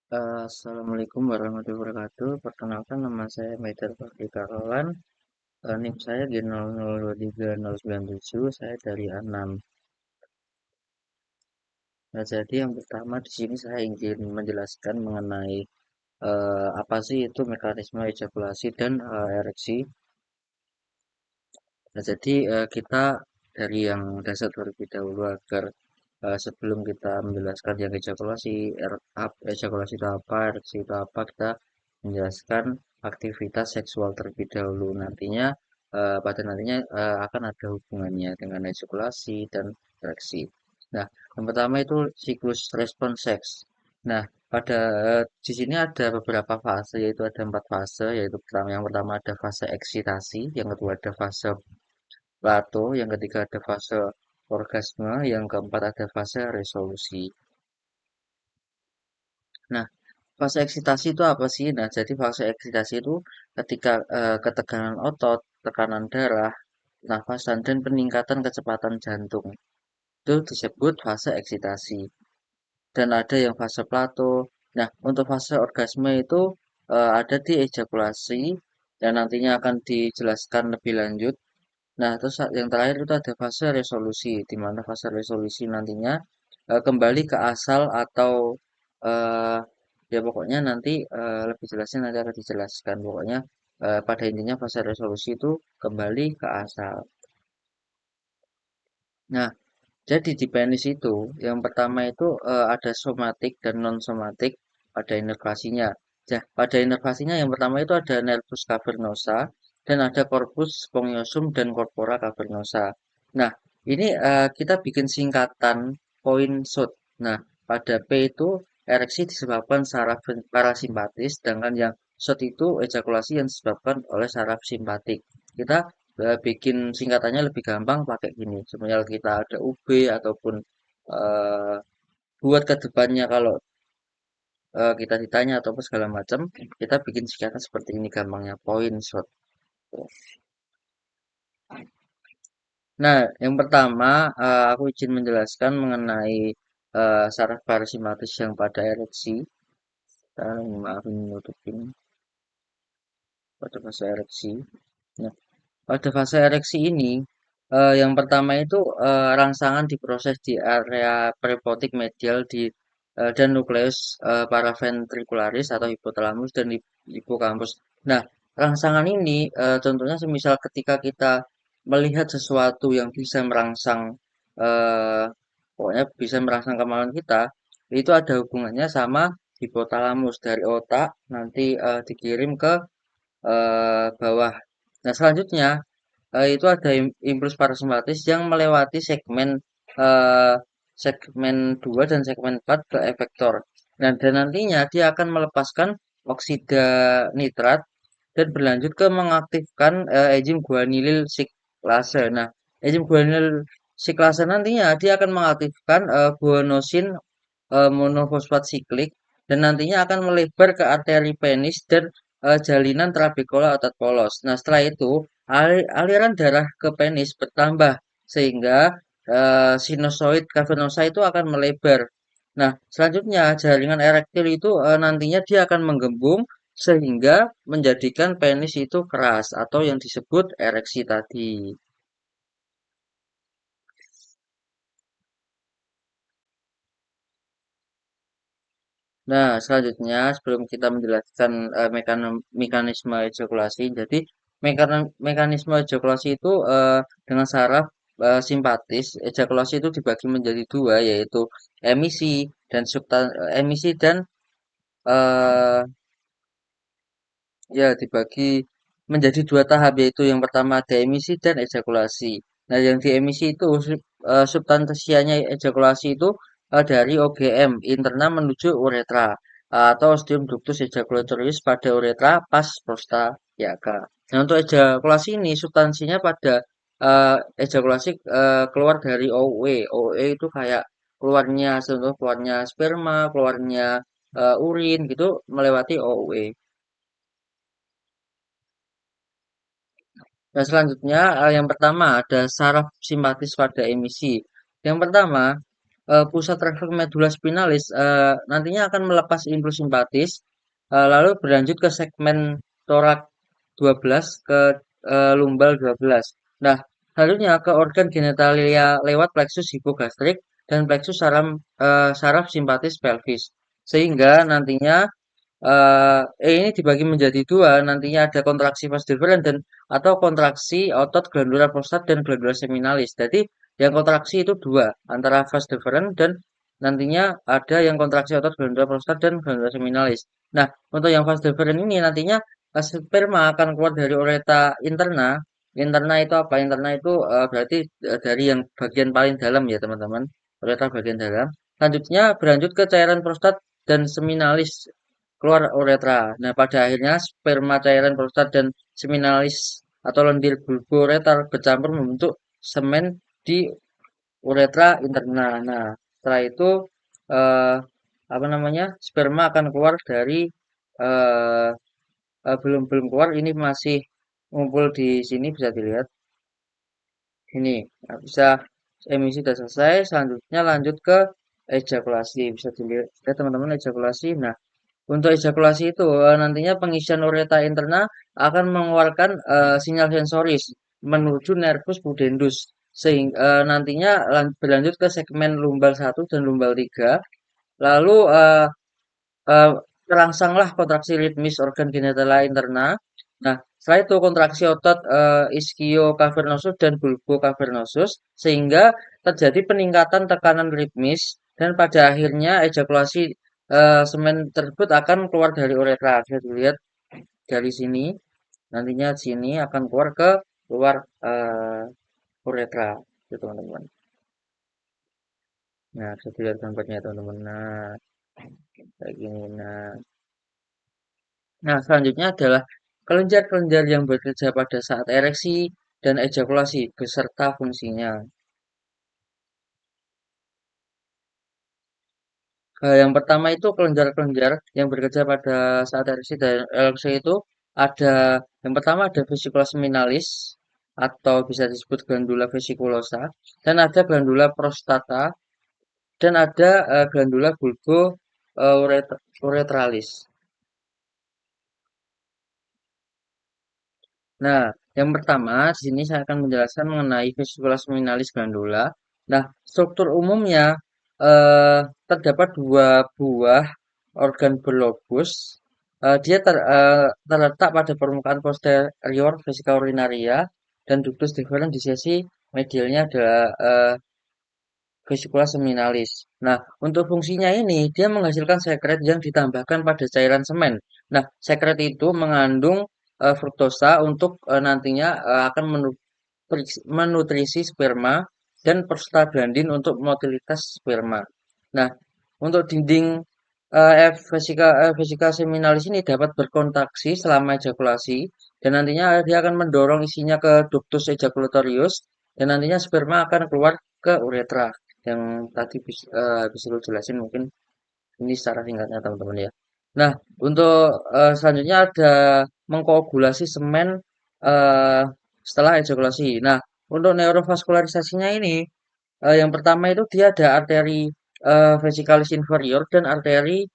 Assalamualaikum warahmatullahi wabarakatuh. Perkenalkan nama saya Maiter Fakri Karolan. NIM saya G00230977. Saya dari A6. Nah, jadi yang pertama di sini saya ingin menjelaskan mengenai apa sih itu mekanisme ejakulasi dan ereksi. Nah, jadi kita dari yang dasar terlebih dahulu agar sebelum kita menjelaskan yang ejakulasi, ejakulasi itu apa, ereksi itu apa, kita menjelaskan aktivitas seksual terlebih dahulu. Nantinya pada nantinya akan ada hubungannya dengan ejakulasi dan ereksi. Nah, yang pertama itu siklus respon seks. Nah, pada di sini ada beberapa fase, yaitu ada 4 fase, yaitu yang pertama ada fase eksitasi, yang kedua ada fase plato, yang ketiga ada fase orgasme, yang keempat ada fase resolusi. Nah, fase eksitasi itu apa sih? Nah, jadi fase eksitasi itu ketika ketegangan otot, tekanan darah, nafasan, dan peningkatan kecepatan jantung. Itu disebut fase eksitasi. Dan ada yang fase plato. Nah, untuk fase orgasme itu ada di ejakulasi dan nantinya akan dijelaskan lebih lanjut. Nah, terus yang terakhir itu ada fase resolusi, di mana fase resolusi nantinya kembali ke asal atau eh, ya pokoknya nanti lebih jelasnya nanti akan dijelaskan. Pokoknya pada intinya fase resolusi itu kembali ke asal. Nah, jadi di penis itu yang pertama itu ada somatik dan non somatik pada inervasinya. Ya, pada inervasinya yang pertama itu ada nervus cavernosa dan ada corpus spongiosum dan corpora cavernosa. Nah, ini kita bikin singkatan point shoot. Nah, pada P itu ereksi disebabkan saraf parasimpatis, sedangkan yang shoot itu ejakulasi yang disebabkan oleh saraf simpatik. Kita bikin singkatannya lebih gampang pakai gini. Sebenarnya kita ada UB ataupun eh, buat ke depannya kalau kita ditanya ataupun segala macam, kita bikin singkatan seperti ini gampangnya point shot. Nah, yang pertama aku izin menjelaskan mengenai saraf parasimpatis yang pada ereksi. Maaf ini nutupin pada fase ereksi. Nah, pada fase ereksi ini, yang pertama itu rangsangan diproses di area prepotik medial dan nukleus paraventricularis atau hipotalamus dan hipokampus. Nah, rangsangan ini contohnya semisal ketika kita melihat sesuatu yang bisa merangsang eh, pokoknya bisa merangsang kemauan kita, itu ada hubungannya sama hipotalamus dari otak nanti dikirim ke bawah. Nah, selanjutnya itu ada impuls parasimpatis yang melewati eh, segmen 2 dan segmen 4 ke efektor. Nah, dan nantinya dia akan melepaskan oksida nitrat dan berlanjut ke mengaktifkan enzim guanilil siklase. Nah, enzim guanilil siklase nantinya dia akan mengaktifkan guanosin monofosfat siklik dan nantinya akan melebar ke arteri penis dan jalinan trabekula otot polos. Nah, setelah itu aliran darah ke penis bertambah sehingga sinusoid cavernosa itu akan melebar. Nah, selanjutnya jaringan erektil itu nantinya dia akan menggembung sehingga menjadikan penis itu keras atau yang disebut ereksi tadi. Nah, selanjutnya sebelum kita menjelaskan mekanisme ejakulasi, jadi mekanisme ejakulasi itu dengan saraf simpatis, ejakulasi itu dibagi menjadi dua, yaitu emisi dan emisi dan eh, ya dibagi menjadi dua tahap, yaitu yang pertama ada emisi dan ejakulasi. Nah, yang di emisi itu substansianya ejakulasi itu dari OGM interna menuju uretra atau ostium ductus ejaculatorius pada uretra pas prostata. Nah, untuk ejakulasi ini substansinya pada ejakulasi keluar dari OUE. OUE itu kayak keluarnya contoh keluarnya sperma, keluarnya urin gitu melewati OUE. Nah, selanjutnya yang pertama ada saraf simpatis pada emisi. Yang pertama, pusat refleks medula spinalis nantinya akan melepas impuls simpatis, lalu berlanjut ke segmen torak 12 ke lumbal 12. Nah, selanjutnya ke organ genitalia lewat plexus hipogastrik dan plexus saraf simpatis pelvis. Sehingga nantinya ini dibagi menjadi dua, nantinya ada kontraksi vas deferens dan atau kontraksi otot glandula prostat dan glandula seminalis. Jadi yang kontraksi itu dua, antara vas deferens dan nantinya ada yang kontraksi otot glandula prostat dan glandula seminalis. Nah, untuk yang vas deferens ini nantinya sperma akan keluar dari ureta interna. Interna itu apa? Interna itu berarti dari yang bagian paling dalam ya teman-teman. Ureta bagian dalam. Selanjutnya berlanjut ke cairan prostat dan seminalis keluar uretra. Nah, pada akhirnya sperma cairan prostat dan seminalis atau lendir bulboretal bercampur membentuk semen di uretra interna. Nah, setelah itu eh, apa namanya? Sperma akan keluar dari eh, belum belum keluar ini masih ngumpul di sini bisa dilihat. Ini nah, bisa emisi sudah selesai. Selanjutnya lanjut ke ejakulasi. Bisa dilihat ya, teman-teman ejakulasi. Nah, untuk ejakulasi itu nantinya pengisian ureta interna akan mengeluarkan sinyal sensoris menuju nervus pudendus sehingga nantinya berlanjut ke segmen lumbal satu dan lumbal 3. Lalu eh, terangsanglah kontraksi ritmis organ genitalia interna. Nah, setelah itu kontraksi otot ischiocavernosus dan bulbocavernosus sehingga terjadi peningkatan tekanan ritmis dan pada akhirnya ejakulasi semen tersebut akan keluar dari uretra. Bisa dilihat dari sini, nantinya sini akan keluar ke luar uretra, gitu teman-teman. Nah, bisa dilihat gambarnya teman-teman. Nah, kayak gini. Nah, selanjutnya adalah kelenjar-kelenjar yang bekerja pada saat ereksi dan ejakulasi beserta fungsinya. Yang pertama itu kelenjar-kelenjar yang bekerja pada saat ereksi dan ereksi itu ada yang pertama ada vesicula seminalis atau bisa disebut glandula vesiculosa dan ada glandula prostata dan ada glandula bulbo uretralis. Nah, yang pertama di sini saya akan menjelaskan mengenai vesicula seminalis glandula. Nah, struktur umumnya terdapat dua buah organ berlobus. Terletak pada permukaan posterior vesika urinaria dan ductus deferens di sesi medialnya adalah vesicula seminalis. Nah, untuk fungsinya ini dia menghasilkan sekret yang ditambahkan pada cairan semen. Nah, sekret itu mengandung fruktosa untuk nantinya akan menutrisi sperma dan prostaglandin untuk motilitas sperma. Nah, untuk dinding vesika seminalis ini dapat berkontraksi selama ejakulasi dan nantinya dia akan mendorong isinya ke ductus ejaculatorius dan nantinya sperma akan keluar ke uretra yang tadi bisa lu jelasin mungkin ini secara singkatnya teman-teman ya. Nah, untuk selanjutnya ada mengkoagulasi semen eh, setelah ejakulasi. Nah, untuk neurovaskularisasinya ini yang pertama itu dia ada arteri vesikalis inferior dan arteri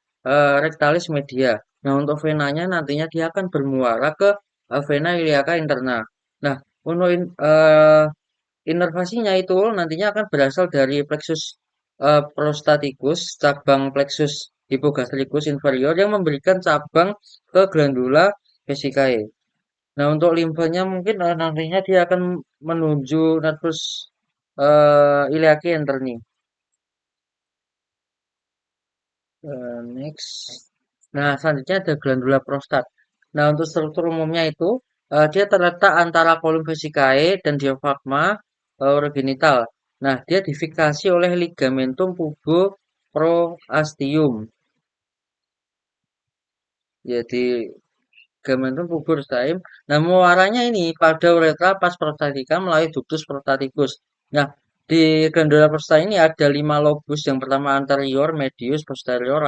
rectalis media. Nah, untuk venanya nantinya dia akan bermuara ke vena iliaca interna. Nah, untuk inervasinya itu nantinya akan berasal dari plexus prostatikus, cabang plexus hypogastricus inferior yang memberikan cabang ke glandula vesicae. Nah, untuk limfanya mungkin nantinya dia akan menuju nervus iliaci interni. Next. Nah, selanjutnya ada glandula prostat. Nah, untuk struktur umumnya itu dia terletak antara kolum vesicae dan diafragma urogenital. Nah, dia difikasi oleh ligamentum puboproastium. Jadi ligamentum puboproastium. Nah, muaranya ini pada uretra pas prostatica melalui ductus prostaticus. Nah, di glandula prostat ini ada 5 lobus. Yang pertama anterior, medius, posterior,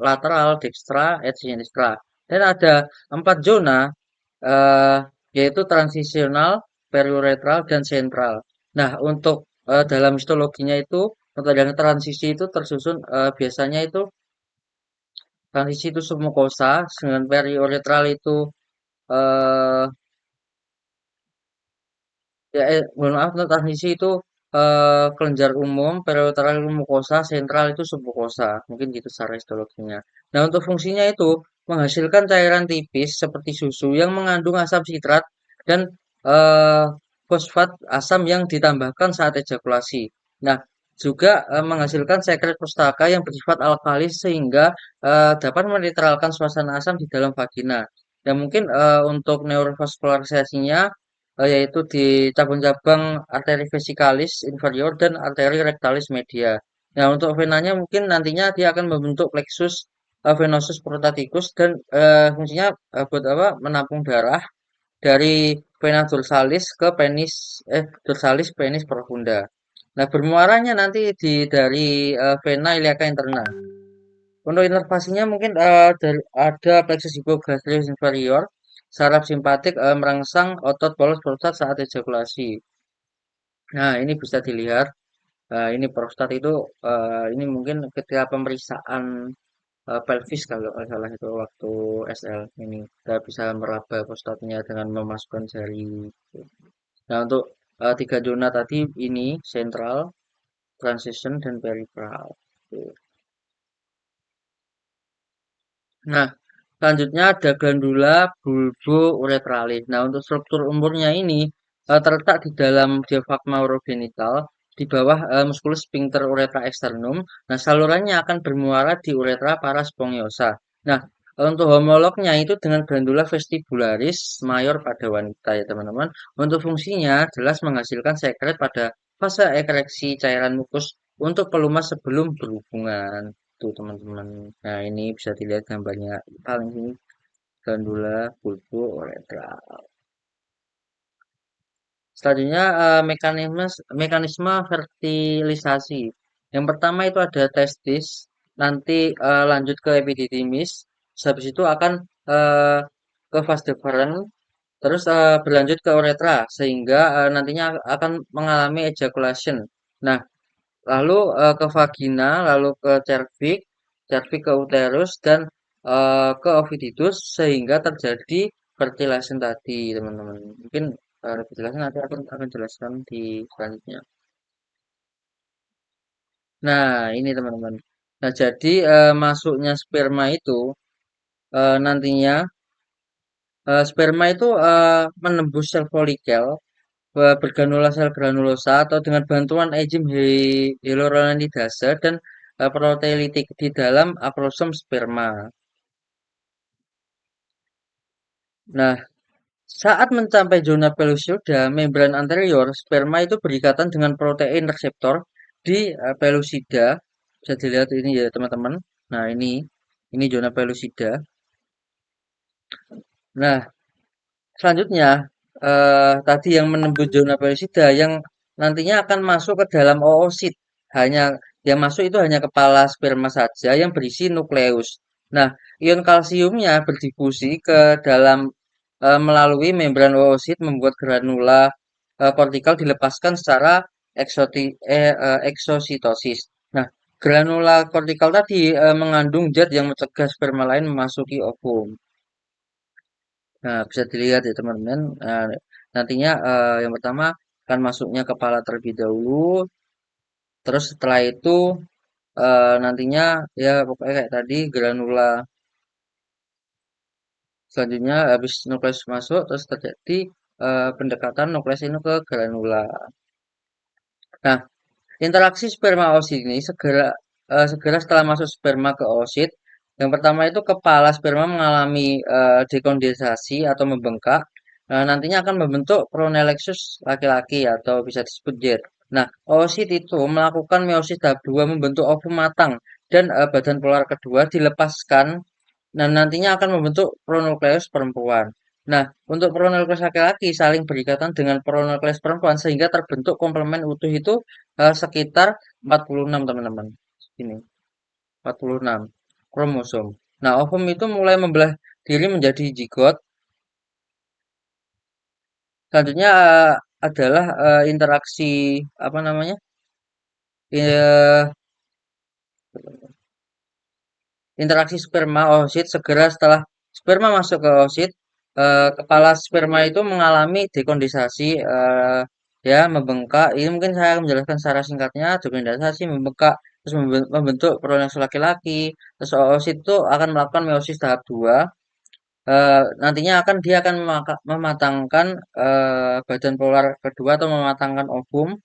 lateral, dextra, et sinistra. Dan ada 4 zona eh, yaitu transisional, periuretral, dan sentral. Nah, untuk dalam histologinya itu Untuk yang transisi itu tersusun biasanya itu transisi itu submukosa dengan periuretral itu eh ya, mohon maaf, untuk transmisi itu kelenjar umum, periuteral mukosa, sentral itu submukosa. Mungkin gitu secara histologinya. Nah, untuk fungsinya itu menghasilkan cairan tipis seperti susu yang mengandung asam sitrat dan eh, fosfat asam yang ditambahkan saat ejakulasi. Nah, juga menghasilkan sekret prostaka yang bersifat alkalis sehingga dapat menetralkan suasana asam di dalam vagina. Dan mungkin untuk neurovaskularisasinya yaitu di cabang-cabang arteri vesikalis inferior dan arteri rectalis media. Nah, untuk venanya mungkin nantinya dia akan membentuk plexus venosus prostatikus dan fungsinya buat apa? Menampung darah dari vena dorsalis ke penis dorsalis penis profunda. Nah, bermuaranya nanti dari vena iliaca interna. Untuk inervasinya mungkin ada plexus hypogastris inferior, saraf simpatik merangsang otot polos prostat saat ejakulasi. Nah, ini bisa dilihat. Ini prostat itu, ini mungkin ketika pemeriksaan pelvis kalau nggak salah itu waktu SL ini kita bisa meraba prostatnya dengan memasukkan jari. Nah, untuk tiga zona tadi ini sentral, transition, dan peripheral. Nah, selanjutnya ada glandula bulbouretralis. Nah, untuk struktur umurnya ini terletak di dalam diafragma urogenital di bawah musculus sphincter uretra externum. Nah, salurannya akan bermuara di uretra paraspongiosa. Nah, untuk homolognya itu dengan glandula vestibularis mayor pada wanita ya teman-teman. Untuk fungsinya jelas menghasilkan sekret pada fase ekreksi cairan mukus untuk pelumas sebelum berhubungan. Tuh teman-teman. Nah ini bisa dilihat gambarnya paling sini glandula bulbouretra. Selanjutnya mekanisme fertilisasi. Yang pertama itu ada testis, nanti lanjut ke epididymis, habis itu akan eh, ke vas deferens, terus berlanjut ke uretra sehingga nantinya akan mengalami ejaculation. Nah, lalu ke vagina, lalu ke cervix, cervix ke uterus dan ke ovididus sehingga terjadi fertilation tadi, teman-teman. Mungkin lebih jelasnya nanti aku akan jelaskan di selanjutnya. Nah, ini teman-teman. Nah, jadi masuknya sperma itu nantinya sperma itu menembus sel folikel bergranula sel granulosa atau dengan bantuan enzim hyaluronidase dan proteolitik di dalam aplosom sperma. Nah, saat mencapai zona pellucida, membran anterior, sperma itu berikatan dengan protein reseptor di pellucida. Bisa dilihat ini ya teman-teman. Nah, ini zona pellucida. Nah, selanjutnya, tadi yang menembus zona pelosida yang nantinya akan masuk ke dalam oosit. Hanya yang masuk itu hanya kepala sperma saja yang berisi nukleus. Nah, ion kalsiumnya berdifusi ke dalam melalui membran oosit membuat granula kortikal dilepaskan secara eksositosis. Nah, granula kortikal tadi mengandung zat yang mencegah sperma lain memasuki ovum. Nah, bisa dilihat ya teman-teman. Nah, nantinya yang pertama akan masuknya kepala terlebih dahulu, terus setelah itu nantinya ya pokoknya kayak tadi granula. Selanjutnya habis nukleus masuk, terus terjadi pendekatan nukleus ini ke granula. Nah, interaksi sperma oosit ini segera setelah masuk sperma ke oosit, yang pertama itu kepala sperma mengalami dekondensasi atau membengkak. Nantinya akan membentuk pronelexus laki-laki atau bisa disebut jet. Nah, oosit itu melakukan meiosis tahap 2 membentuk ovum matang dan badan polar kedua dilepaskan dan nantinya akan membentuk pronukleus perempuan. Nah, untuk pronukleus laki-laki saling berikatan dengan pronukleus perempuan sehingga terbentuk komplement utuh itu sekitar 46 teman-teman. Ini 46 kromosom. Nah, ovum itu mulai membelah diri menjadi zigot. Selanjutnya adalah interaksi apa namanya? eh, interaksi sperma oosit segera setelah sperma masuk ke oosit, kepala sperma itu mengalami dekondensasi, ya membengkak. Ini mungkin saya akan menjelaskan secara singkatnya. Dekondensasi membengkak terus membentuk prolapse laki-laki. Terus oosit itu akan melakukan meiosis tahap 2. Nantinya dia akan mematangkan badan polar kedua atau mematangkan ovum.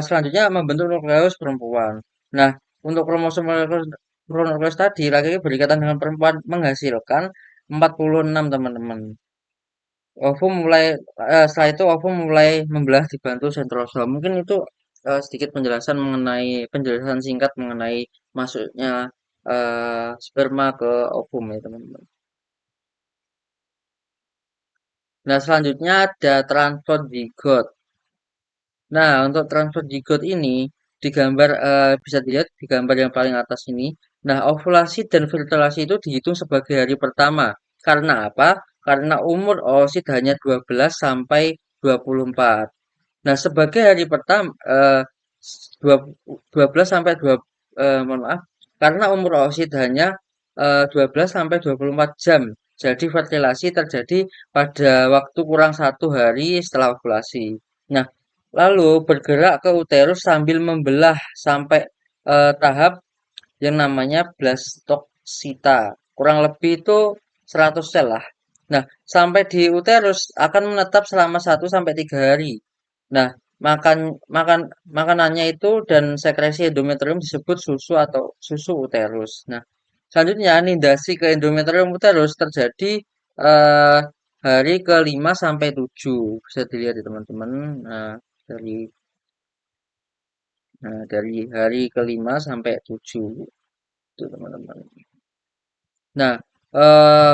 Selanjutnya membentuk nukleus perempuan. Nah, untuk kromosom nukleus tadi, laki-laki berikatan dengan perempuan menghasilkan 46 teman-teman. Setelah itu ovum mulai membelah dibantu sentrosom. Mungkin itu sedikit penjelasan singkat mengenai masuknya sperma ke ovum ya teman-teman. Nah, selanjutnya ada transport zigot. Nah, untuk transfer zigot ini bisa dilihat di gambar yang paling atas ini. Nah, ovulasi dan fertilasi itu dihitung sebagai hari pertama. Karena apa? Karena umur oosit hanya 12 sampai 24. Nah, sebagai hari pertama dua- 12 sampai 2 mohon maaf, karena umur oosit hanya 12 sampai 24 jam. Jadi fertilasi terjadi pada waktu kurang 1 hari setelah ovulasi. Nah, lalu bergerak ke uterus sambil membelah sampai tahap yang namanya blastoksita. Kurang lebih itu 100 sel lah. Nah, sampai di uterus akan menetap selama 1 sampai 3 hari. Nah, makan makan makanannya itu dan sekresi endometrium disebut susu atau susu uterus. Nah, selanjutnya nidasi ke endometrium uterus terjadi eh, hari ke 5 sampai 7. Bisa dilihat ya teman-teman. Nah, dari dari hari ke 5 sampai 7 itu teman-teman. Nah,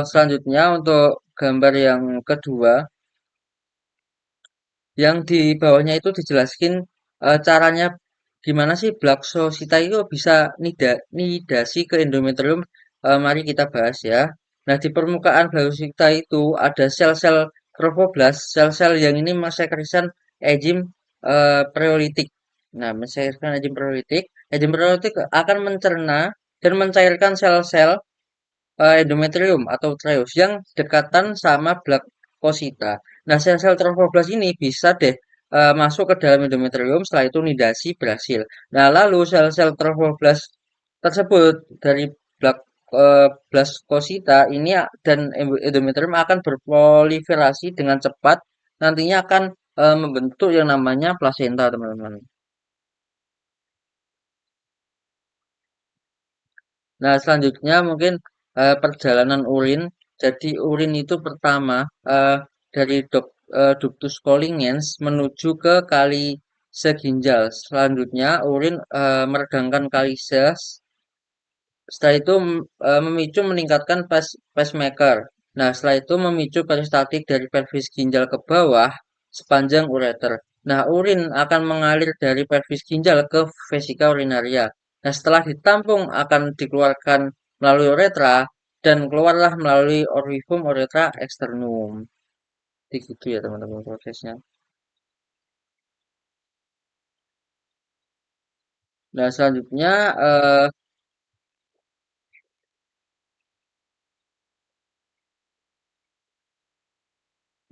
selanjutnya untuk gambar yang kedua, yang di bawahnya itu dijelaskan caranya gimana sih blaksosita itu bisa nidasi ke endometrium. Mari kita bahas ya. Nah, di permukaan blaksosita itu ada sel-sel trophoblast, sel-sel yang ini mensekresikan enzim preolitik. Nah, mensekresikan enzim preolitik akan mencerna dan mencairkan sel-sel endometrium atau uterus yang dekatan sama blakkosita. Nah, sel-sel trofoblast ini bisa deh masuk ke dalam endometrium, setelah itu nidasi berhasil. Nah, lalu sel-sel trofoblast tersebut dari blaskosita ini dan endometrium akan berproliferasi dengan cepat, nantinya akan membentuk yang namanya plasenta, teman-teman. Nah, selanjutnya mungkin perjalanan urin. Jadi urin itu pertama dari ductus collingens menuju ke kali seginjal. Selanjutnya urin meredangkan kalises. Setelah itu memicu meningkatkan pacemaker. Nah, setelah itu memicu peristatik dari pelvis ginjal ke bawah sepanjang ureter. Nah, urin akan mengalir dari pelvis ginjal ke vesika urinaria. Nah, setelah ditampung akan dikeluarkan melalui uretra dan keluarlah melalui orifum uretra externum. Begitu ya teman-teman prosesnya. Nah, selanjutnya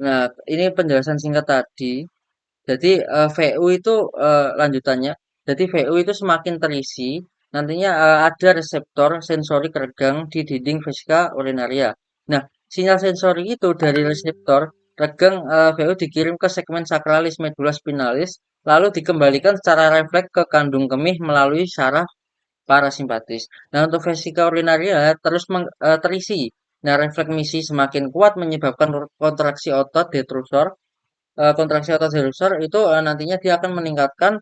nah ini penjelasan singkat tadi. Jadi VU itu lanjutannya. Jadi VU itu semakin terisi, nantinya ada reseptor sensori keregang di dinding vesika urinaria. Nah, sinyal sensori itu dari reseptor regang VU dikirim ke segmen sacralis medulla spinalis, lalu dikembalikan secara refleks ke kandung kemih melalui syaraf parasimpatis. Nah, untuk vesika urinaria terus terisi. Nah, refleks misi semakin kuat menyebabkan kontraksi otot detrusor. Kontraksi otot adductor itu nantinya dia akan meningkatkan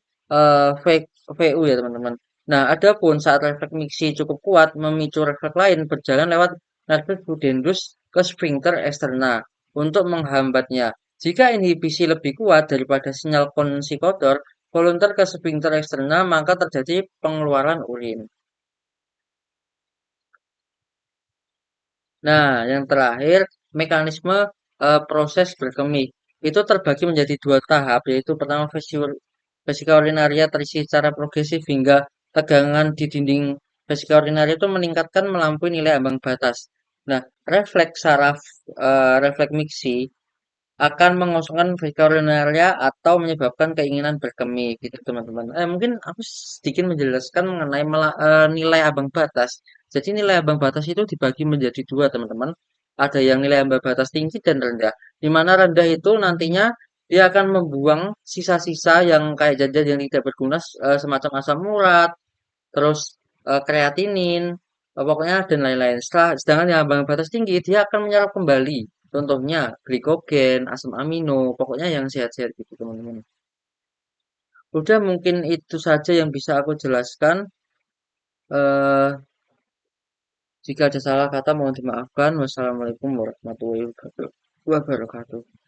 VU ya teman-teman. Nah, adapun saat refleks miksi cukup kuat memicu refleks lain berjalan lewat nervus pudendus ke sphincter eksterna untuk menghambatnya. Jika inhibisi lebih kuat daripada sinyal konsikotor volunteer ke sphincter eksterna, maka terjadi pengeluaran urin. Nah, yang terakhir, mekanisme proses berkemih. Itu terbagi menjadi 2 tahap, yaitu pertama vesika urinaria terisi secara progresif hingga tegangan di dinding vesika urinaria itu meningkatkan melampaui nilai ambang batas. Nah, refleks saraf refleks miksi akan mengosongkan urinaria atau menyebabkan keinginan berkemih gitu teman-teman. Mungkin aku sedikit menjelaskan mengenai nilai ambang batas. Jadi nilai ambang batas itu dibagi menjadi dua teman-teman. Ada yang nilai ambang batas tinggi dan rendah. Di mana rendah itu nantinya dia akan membuang sisa-sisa yang kayak zat-zat yang tidak berguna semacam asam urat, terus kreatinin, pokoknya dan lain-lain. Sedangkan yang ambang batas tinggi dia akan menyerap kembali. Contohnya glikogen, asam amino, pokoknya yang sehat-sehat gitu teman-teman. Udah mungkin itu saja yang bisa aku jelaskan. eh Jika ada salah kata mohon dimaafkan. Wassalamualaikum warahmatullahi wabarakatuh.